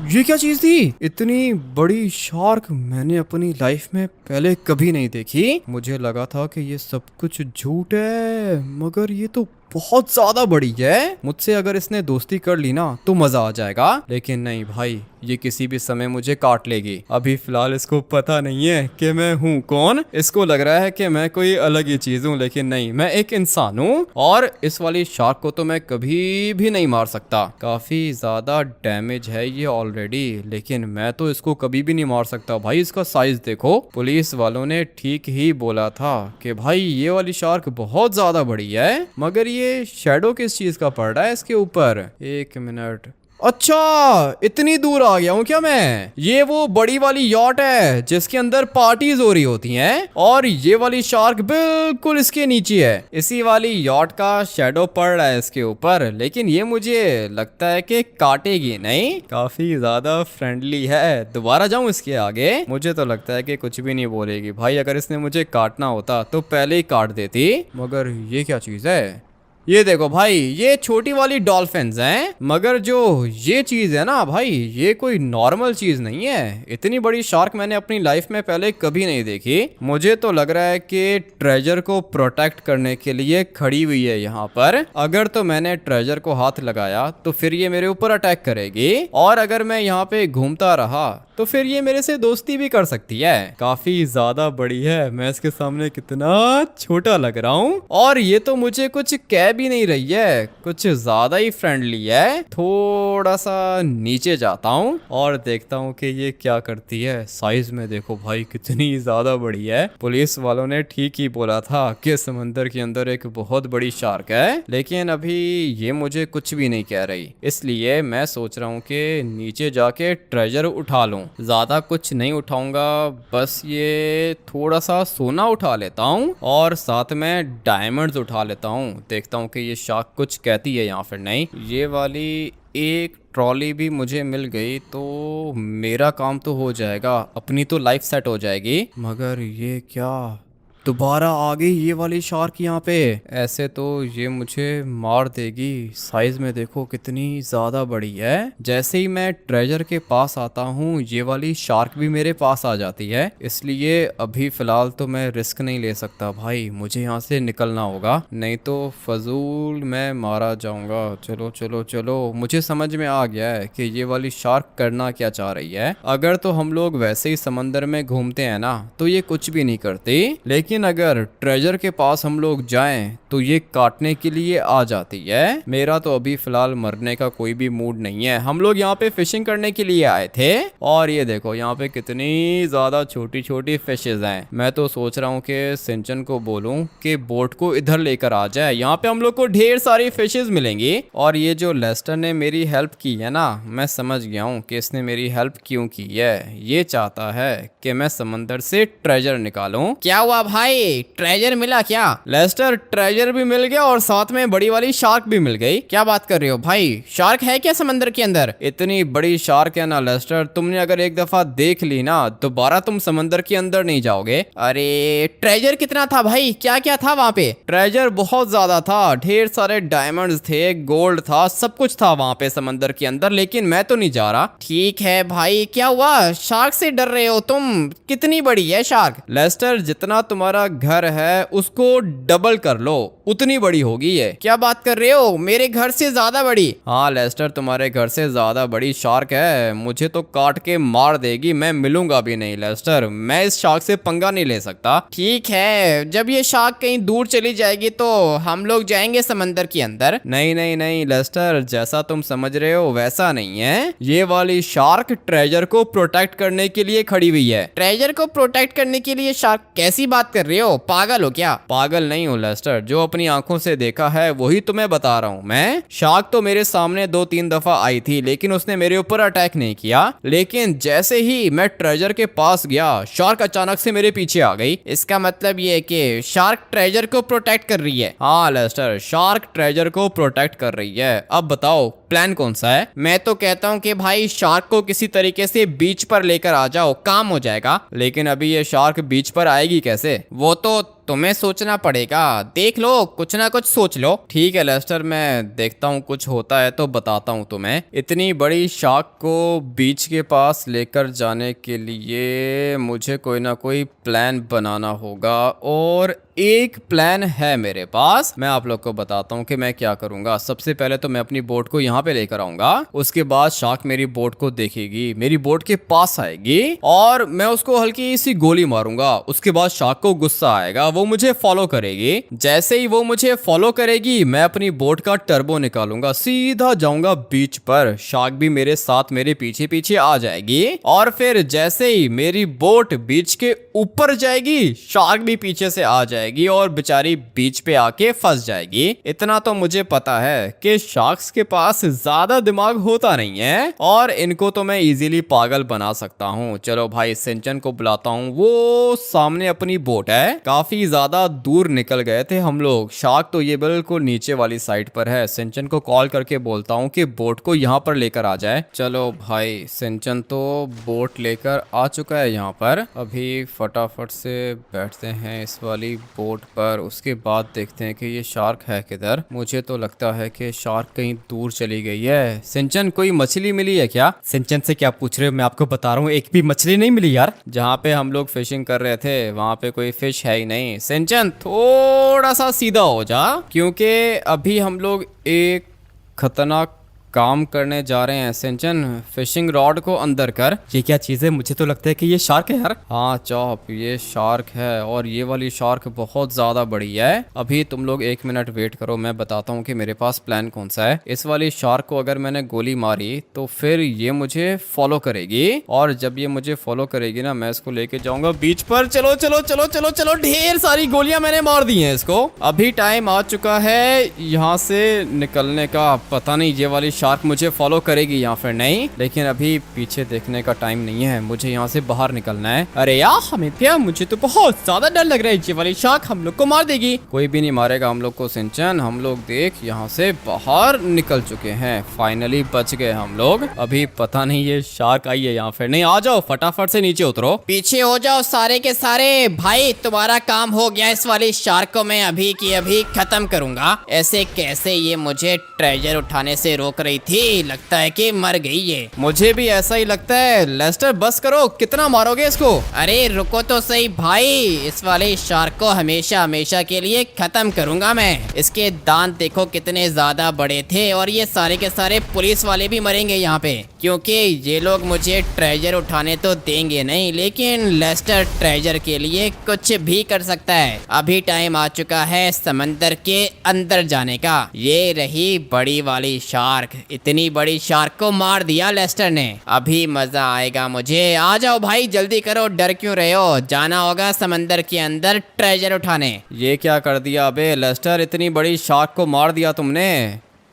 ये क्या चीज थी? इतनी बड़ी शार्क मैंने अपनी लाइफ में पहले कभी नहीं देखी। मुझे लगा था कि ये सब कुछ झूठ है, मगर ये तो बहुत ज्यादा बड़ी है। मुझसे अगर इसने दोस्ती कर ली ना तो मजा आ जाएगा। लेकिन नहीं भाई, ये किसी भी समय मुझे काट लेगी। अभी फिलहाल इसको पता नहीं है कि मैं हूँ कौन। इसको लग रहा है कि मैं कोई अलग ही चीज हूँ, लेकिन नहीं, मैं एक इंसान हूँ। और इस वाली शार्क को तो मैं कभी भी नहीं मार सकता। काफी ज्यादा डैमेज है ये ऑलरेडी, लेकिन मैं तो इसको कभी भी नहीं मार सकता। भाई इसका साइज देखो। पुलिस वालों ने ठीक ही बोला था कि भाई ये वाली शार्क बहुत ज्यादा बड़ी है। मगर ये शैडो किस चीज का पड़ रहा है इसके ऊपर? एक मिनट, अच्छा इतनी दूर आ गया हूँ क्या मैं? ये वो बड़ी वाली यॉट है जिसके अंदर पार्टीज हो रही होती हैं, और ये वाली शार्क बिल्कुल इसके नीचे है। इसी वाली यॉट का शैडो पड़ रहा है इसके ऊपर, लेकिन ये मुझे लगता है कि काटेगी नहीं। काफी ज्यादा फ्रेंडली है। दोबारा जाऊं इसके आगे? मुझे तो लगता है कि कुछ भी नहीं बोलेगी। भाई अगर इसने मुझे काटना होता तो पहले ही काट देती। मगर ये क्या चीज है? ये देखो भाई, ये छोटी वाली डॉल्फिन्स हैं। मगर जो ये चीज है ना भाई, ये कोई नॉर्मल चीज नहीं है। इतनी बड़ी शार्क मैंने अपनी लाइफ में पहले कभी नहीं देखी। मुझे तो लग रहा है कि ट्रेजर को प्रोटेक्ट करने के लिए खड़ी हुई है यहाँ पर। अगर तो मैंने ट्रेजर को हाथ लगाया तो फिर ये मेरे ऊपर अटैक करेगी, और अगर मैं यहाँ पे घूमता रहा तो फिर ये मेरे से दोस्ती भी कर सकती है। काफी ज्यादा बड़ी है, मैं इसके सामने कितना छोटा लग रहा हूँ। और ये तो मुझे कुछ कह भी नहीं रही है, कुछ ज्यादा ही फ्रेंडली है। थोड़ा सा नीचे जाता हूँ और देखता हूँ कि ये क्या करती है। साइज में देखो भाई कितनी ज्यादा बड़ी है। पुलिस वालों ने ठीक ही बोला था कि समंदर के अंदर एक बहुत बड़ी शार्क है, लेकिन अभी ये मुझे कुछ भी नहीं कह रही। इसलिए मैं सोच रहा हूँ कि नीचे जाके ट्रेजर उठा लूं। ज्यादा कुछ नहीं उठाऊंगा, बस ये थोड़ा सा सोना उठा लेता हूँ और साथ में डायमंड्स उठा लेता हूँ। देखता हूँ कि ये शार्क कुछ कहती है या फिर नहीं। ये वाली एक ट्रॉली भी मुझे मिल गई तो मेरा काम तो हो जाएगा, अपनी तो लाइफ सेट हो जाएगी। मगर ये क्या, दोबारा आ गई ये वाली शार्क यहाँ पे। ऐसे तो ये मुझे मार देगी, साइज में देखो कितनी ज्यादा बड़ी है। जैसे ही मैं ट्रेजर के पास आता हूँ ये वाली शार्क भी मेरे पास आ जाती है, इसलिए अभी फिलहाल तो मैं रिस्क नहीं ले सकता भाई, मुझे यहाँ से निकलना होगा, नहीं तो फजूल मैं मारा जाऊंगा। चलो चलो चलो, मुझे समझ में आ गया है कि ये वाली शार्क करना क्या चाह रही है। अगर तो हम लोग वैसे ही समंदर में घूमते हैं ना तो ये कुछ भी नहीं करती, लेकिन अगर ट्रेजर के पास हम लोग जाएं तो ये काटने के लिए आ जाती है। मेरा तो अभी फिलहाल मरने का कोई भी मूड नहीं है। हम लोग यहाँ पे फिशिंग करने के लिए आए थे और ये देखो यहाँ पे कितनी ज्यादा छोटी छोटी फिशेज हैं। मैं तो सोच रहा हूँ कि सिंचन को बोलूं कि बोट को इधर लेकर आ जाए, यहाँ पे हम लोग को ढेर सारी फिशेज मिलेंगी। और ये जो लेस्टर ने मेरी हेल्प की है ना, मैं समझ गया हूँ कि इसने मेरी हेल्प क्यों की है। ये चाहता है कि मैं समंदर से ट्रेजर निकालूं। क्या हुआ भाई, ट्रेजर मिला क्या? लेस्टर, ट्रेजर भी मिल गया और साथ में बड़ी वाली शार्क भी मिल गई। क्या बात कर रहे हो भाई, शार्क है क्या समंदर के अंदर? इतनी बड़ी शार्क है ना लेस्टर, तुमने अगर एक दफा देख ली ना दोबारा तुम समंदर के अंदर नहीं जाओगे। अरे ट्रेजर कितना था भाई, क्या क्या था वहाँ पे? ट्रेजर बहुत ज्यादा था, ढेर सारे डायमंड्स थे, गोल्ड था, सब कुछ था वहाँ पे समंदर के अंदर, लेकिन मैं तो नहीं जा रहा। ठीक है भाई, क्या हुआ, शार्क से डर रहे हो तुम? कितनी बड़ी है शार्क? लेस्टर, जितना तुम्हारा घर है उसको डबल कर लो, उतनी बड़ी होगी ये। क्या बात कर रहे हो, मेरे घर से ज्यादा बड़ी? हाँ लेस्टर, तुम्हारे घर से ज्यादा बड़ी शार्क है, मुझे तो काट के मार देगी, मैं मिलूंगा भी नहीं लेस्टर, मैं इस शार्क से पंगा नहीं ले सकता। ठीक है, जब ये शार्क कहीं दूर चली जाएगी तो हम लोग जाएंगे समंदर के अंदर। नहीं नहीं नहीं लेस्टर, जैसा तुम समझ रहे हो वैसा नहीं है। ये वाली शार्क ट्रेजर को प्रोटेक्ट करने के लिए खड़ी हुई है। ट्रेजर को प्रोटेक्ट करने के लिए शार्क? कैसी बात कर रहे हो, पागल हो क्या? पागल नहीं हूँ लेस्टर, जो अपनी आंखों से देखा है वही तुम्हें बता रहा हूँ मैं। शार्क तो मेरे सामने 2-3 दफा आई थी लेकिन उसने मेरे ऊपर अटैक नहीं किया, लेकिन जैसे ही मैं ट्रेजर के पास गया शार्क अचानक से मेरे पीछे आ गई। इसका मतलब ये है कि शार्क ट्रेजर को प्रोटेक्ट कर रही है? हाँ लेस्टर, शार्क ट्रेजर को प्रोटेक्ट कर रही है। अब बताओ प्लान कौन सा है? मैं तो कहता हूँ कि भाई शार्क को किसी तरीके से बीच पर लेकर आ जाओ, काम हो जाएगा। लेकिन अभी ये शार्क बीच पर आएगी कैसे? वो तो तुम्हें सोचना पड़ेगा, देख लो, कुछ ना कुछ सोच लो। ठीक है लेस्टर, मैं देखता हूँ, कुछ होता है तो बताता हूँ तुम्हें। इतनी बड़ी शार्क को बीच के पास लेकर जाने के लिए मुझे कोई ना कोई प्लान बनाना होगा, और एक प्लान है मेरे पास। मैं आप लोग को बताता हूँ कि मैं क्या करूंगा। सबसे पहले तो मैं अपनी बोट को यहाँ पे लेकर आऊंगा, उसके बाद शार्क मेरी बोट को देखेगी, मेरी बोट के पास आएगी और मैं उसको हल्की सी गोली मारूंगा। उसके बाद शार्क को गुस्सा आएगा, वो मुझे फॉलो करेगी। जैसे ही वो मुझे फॉलो करेगी मैं अपनी बोट का टर्बो निकालूंगा, सीधा जाऊंगा बीच पर। शार्क भी मेरे साथ मेरे पीछे पीछे आ जाएगी और फिर जैसे ही मेरी बोट बीच के ऊपर जाएगी शार्क भी पीछे से आ जाएगी और बेचारी बीच पे आके फंस जाएगी। इतना तो मुझे पता है कि शार्क्स के पास ज्यादा दिमाग होता नहीं है और इनको तो मैं इजीली पागल बना सकता हूँ। चलो भाई सिंचन को बुलाता हूँ, वो सामने अपनी बोट है। काफी ज्यादा दूर निकल गए थे हम लोग, शार्क तो ये बिल्कुल नीचे वाली साइड पर है। सिंचन को कॉल करके बोलता हूँ कि बोट को यहाँ पर लेकर आ जाए। चलो भाई, सिंचन तो बोट लेकर आ चुका है यहाँ पर। अभी फटाफट से बैठते हैं इस वाली बोट पर, उसके बाद देखते हैं कि ये शार्क है किधर। मुझे तो लगता है कि शार्क कहीं दूर चली गई है। सिंचन, कोई मछली मिली है क्या? सिंचन से क्या पूछ रहे हो, मैं आपको बता रहा हूँ एक भी मछली नहीं मिली यार। जहाँ पे हम लोग फिशिंग कर रहे थे वहाँ पे कोई फिश है ही नहीं। सिंचन थोड़ा सा सीधा हो जा, क्योंकि अभी हम लोग एक खतरनाक काम करने जा रहे हैं। सिंचन, फिशिंग रॉड को अंदर कर। ये क्या चीज़ है, मुझे तो लगता है कि ये शार्क है यार। हाँ चौप, ये शार्क है और ये वाली शार्क बहुत ज्यादा बड़ी है। अभी तुम लोग 1 मिनट वेट करो, मैं बताता हूँ कि मेरे पास प्लान कौन सा है। इस वाली शार्क को अगर मैंने गोली मारी तो फिर ये मुझे फॉलो करेगी और जब ये मुझे फॉलो करेगी ना, मैं इसको लेके जाऊंगा बीच पर। चलो चलो चलो चलो चलो, ढेर सारी गोलियां मैंने मार दी हैं इसको। अभी टाइम आ चुका है यहाँ से निकलने का। पता नहीं ये वाली शार्क मुझे फॉलो करेगी या फिर नहीं, लेकिन अभी पीछे देखने का टाइम नहीं है, मुझे यहाँ से बाहर निकलना है। अरे यार हमें मुझे तो बहुत ज्यादा डर लग रहा है, ये वाली शार्क हम लोग को मार देगी। कोई भी नहीं मारेगा हम लोग को सिंचन, हम लोग देख यहाँ से बाहर निकल चुके हैं, फाइनली बच गए हम लोग। अभी पता नहीं ये शार्क आई है या फिर नहीं। आ जाओ फटाफट से नीचे उतरो। पीछे हो जाओ सारे के सारे। भाई तुम्हारा काम हो गया, इस वाली शार्क को मैं अभी की अभी खत्म करूंगा। ऐसे कैसे ये मुझे ट्रेजर उठाने से रोक रही थी, लगता है कि मर गई ये। मुझे भी ऐसा ही लगता है। लेस्टर बस करो, कितना मारोगे इसको? अरे रुको तो सही भाई, इस वाले शार्क को हमेशा हमेशा के लिए खत्म करूंगा मैं। इसके दांत देखो कितने ज्यादा बड़े थे, और ये सारे के सारे पुलिस वाले भी मरेंगे यहाँ पे, क्योंकि ये लोग मुझे ट्रेजर उठाने तो देंगे नहीं, लेकिन लेस्टर ट्रेजर के लिए कुछ भी कर सकता है। अभी टाइम आ चुका है समंदर के अंदर जाने का। ये रही बड़ी वाली शार्क, इतनी बड़ी शार्क को मार दिया लेस्टर ने। अभी मजा आएगा मुझे। आ जाओ भाई जल्दी करो, डर क्यों रहे हो? जाना होगा समंदर के अंदर ट्रेजर उठाने। ये क्या कर दिया अबे लेस्टर, इतनी बड़ी शार्क को मार दिया तुमने।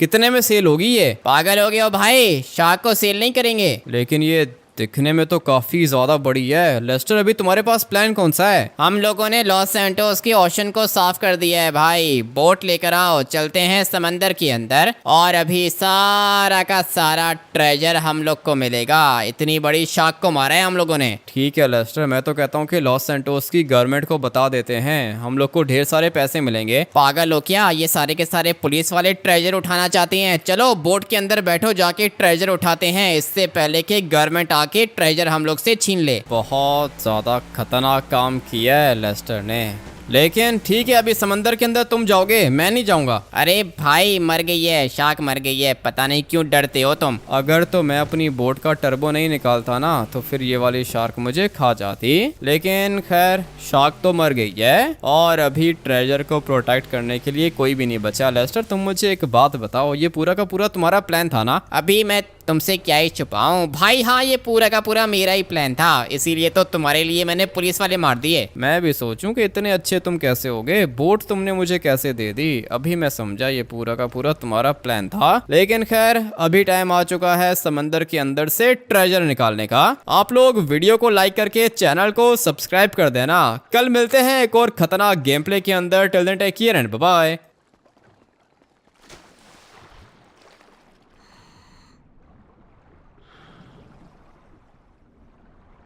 कितने में सेल होगी ये? पागल हो गए हो भाई, शार्क को सेल नहीं करेंगे। लेकिन ये दिखने में तो काफी ज्यादा बड़ी है। लेस्टर अभी तुम्हारे पास प्लान कौन सा है? हम लोगों ने लॉस सैंटोस के ओशन को साफ कर दिया है भाई। बोट लेकर आओ, चलते हैं समंदर के अंदर, और अभी सारा का सारा ट्रेजर हम लोग को मिलेगा। इतनी बड़ी शार्क को मारा है हम लोगों ने। ठीक है लेस्टर, मैं तो कहता हूँ कि लॉस सैंटोस की गवर्नमेंट को बता देते हैं, हम लोग को ढेर सारे पैसे मिलेंगे। पागल हो क्या? ये सारे के सारे पुलिस वाले ट्रेजर उठाना चाहते हैं। चलो बोट के अंदर बैठो, जाके ट्रेजर उठाते हैं, इससे पहले कि गवर्नमेंट के ट्रेजर हम लोग से छीन ले। बहुत ज्यादा खतरनाक काम किया है लेस्टर ने, लेकिन ठीक है अभी समंदर के अंदर तुम जाओगे, मैं नहीं जाऊंगा। अरे भाई मर गई है, शार्क मर गई है, पता नहीं क्यों डरते हो तुम। अगर तो मैं अपनी बोट का टर्बो नहीं निकालता ना, तो फिर ये वाली शार्क मुझे खा जाती। लेकिन खैर शार्क तो मर गई है, और अभी ट्रेजर को प्रोटेक्ट करने के लिए कोई भी नहीं बचा। लेस्टर तुम मुझे एक बात बताओ, ये पूरा का पूरा तुम्हारा प्लान था ना? अभी मैं तुमसे क्या ही छुपाऊं भाई। हाँ ये पूरा का पूरा मेरा ही प्लान था, इसीलिए तो तुम्हारे लिए मैंने पुलिस वाले मार दिए। मैं भी सोचूं कि इतने अच्छे तुम कैसे हो गए, बोट तुमने मुझे कैसे दे दी। अभी मैं समझा ये पूरा का पूरा तुम्हारा प्लान था। लेकिन खैर अभी टाइम आ चुका है समंदर के अंदर से ट्रेजर निकालने का। आप लोग वीडियो को लाइक करके चैनल को सब्सक्राइब कर देना। कल मिलते हैं एक और खतरनाक गेम प्ले के अंदर। Till then take care and bye bye.